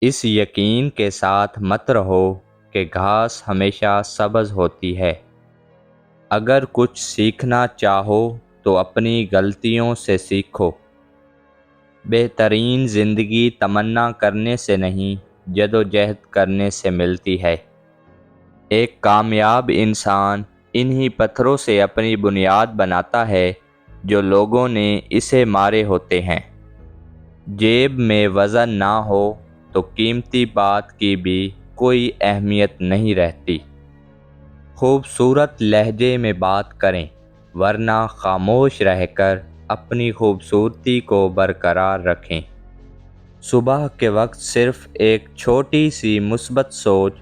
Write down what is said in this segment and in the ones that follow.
اس یقین کے ساتھ مت رہو کہ گھاس ہمیشہ سبز ہوتی ہے۔ اگر کچھ سیکھنا چاہو تو اپنی غلطیوں سے سیکھو۔ بہترین زندگی تمنا کرنے سے نہیں، جدوجہد کرنے سے ملتی ہے۔ ایک کامیاب انسان انہی پتھروں سے اپنی بنیاد بناتا ہے جو لوگوں نے اسے مارے ہوتے ہیں۔ جیب میں وزن نہ ہو تو قیمتی بات کی بھی کوئی اہمیت نہیں رہتی۔ خوبصورت لہجے میں بات کریں، ورنہ خاموش رہ کر اپنی خوبصورتی کو برقرار رکھیں۔ صبح کے وقت صرف ایک چھوٹی سی مثبت سوچ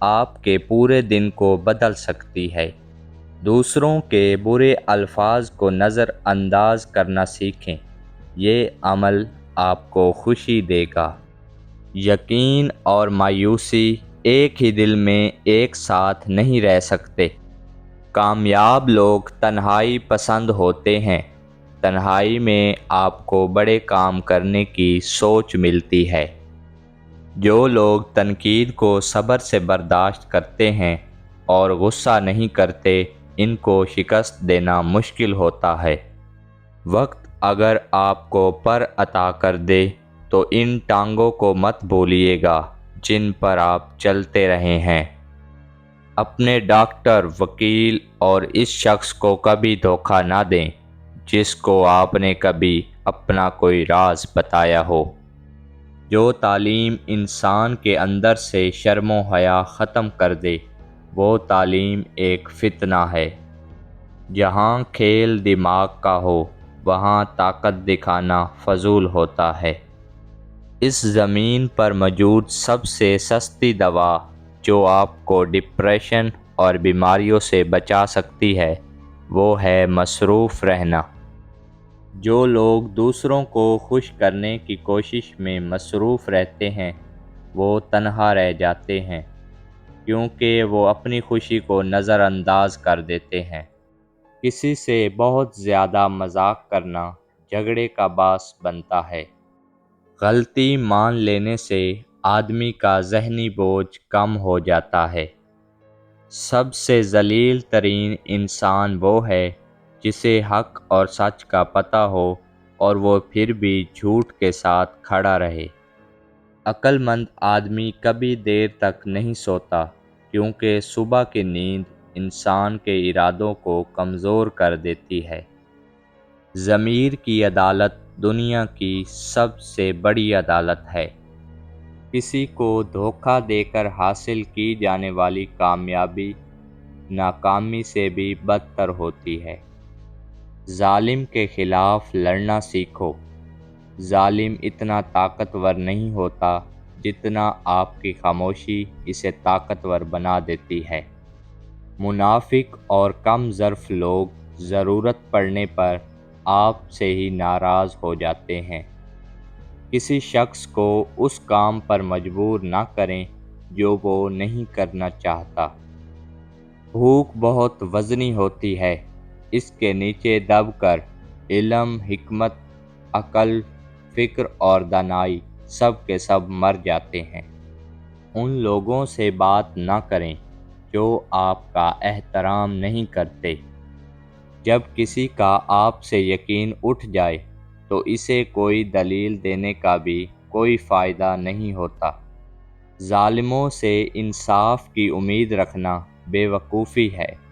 آپ کے پورے دن کو بدل سکتی ہے۔ دوسروں کے برے الفاظ کو نظر انداز کرنا سیکھیں، یہ عمل آپ کو خوشی دے گا۔ یقین اور مایوسی ایک ہی دل میں ایک ساتھ نہیں رہ سکتے۔ کامیاب لوگ تنہائی پسند ہوتے ہیں۔ تنہائی میں آپ کو بڑے کام کرنے کی سوچ ملتی ہے۔ جو لوگ تنقید کو صبر سے برداشت کرتے ہیں اور غصہ نہیں کرتے، ان کو شکست دینا مشکل ہوتا ہے۔ وقت اگر آپ کو پر عطا کر دے تو ان ٹانگوں کو مت بھولیے گا جن پر آپ چلتے رہے ہیں۔ اپنے ڈاکٹر، وکیل اور اس شخص کو کبھی دھوکہ نہ دیں جس کو آپ نے کبھی اپنا کوئی راز بتایا ہو۔ جو تعلیم انسان کے اندر سے شرم و حیا ختم کر دے، وہ تعلیم ایک فتنہ ہے۔ جہاں کھیل دماغ کا ہو، وہاں طاقت دکھانا فضول ہوتا ہے۔ اس زمین پر موجود سب سے سستی دوا جو آپ کو ڈپریشن اور بیماریوں سے بچا سکتی ہے، وہ ہے مصروف رہنا۔ جو لوگ دوسروں کو خوش کرنے کی کوشش میں مصروف رہتے ہیں، وہ تنہا رہ جاتے ہیں، کیونکہ وہ اپنی خوشی کو نظر انداز کر دیتے ہیں۔ کسی سے بہت زیادہ مذاق کرنا جھگڑے کا باعث بنتا ہے۔ غلطی مان لینے سے آدمی کا ذہنی بوجھ کم ہو جاتا ہے۔ سب سے ذلیل ترین انسان وہ ہے جسے حق اور سچ کا پتہ ہو اور وہ پھر بھی جھوٹ کے ساتھ کھڑا رہے۔ عقل مند آدمی کبھی دیر تک نہیں سوتا، کیونکہ صبح کی نیند انسان کے ارادوں کو کمزور کر دیتی ہے۔ ضمیر کی عدالت دنیا کی سب سے بڑی عدالت ہے۔ کسی کو دھوکہ دے کر حاصل کی جانے والی کامیابی ناکامی سے بھی بدتر ہوتی ہے۔ ظالم کے خلاف لڑنا سیکھو۔ ظالم اتنا طاقتور نہیں ہوتا جتنا آپ کی خاموشی اسے طاقتور بنا دیتی ہے۔ منافق اور کم ظرف لوگ ضرورت پڑنے پر آپ سے ہی ناراض ہو جاتے ہیں۔ کسی شخص کو اس کام پر مجبور نہ کریں جو وہ نہیں کرنا چاہتا۔ بھوک بہت وزنی ہوتی ہے، اس کے نیچے دب کر علم، حکمت، عقل، فکر اور دانائی سب کے سب مر جاتے ہیں۔ ان لوگوں سے بات نہ کریں جو آپ کا احترام نہیں کرتے۔ جب کسی کا آپ سے یقین اٹھ جائے تو اسے کوئی دلیل دینے کا بھی کوئی فائدہ نہیں ہوتا۔ ظالموں سے انصاف کی امید رکھنا بے وقوفی ہے۔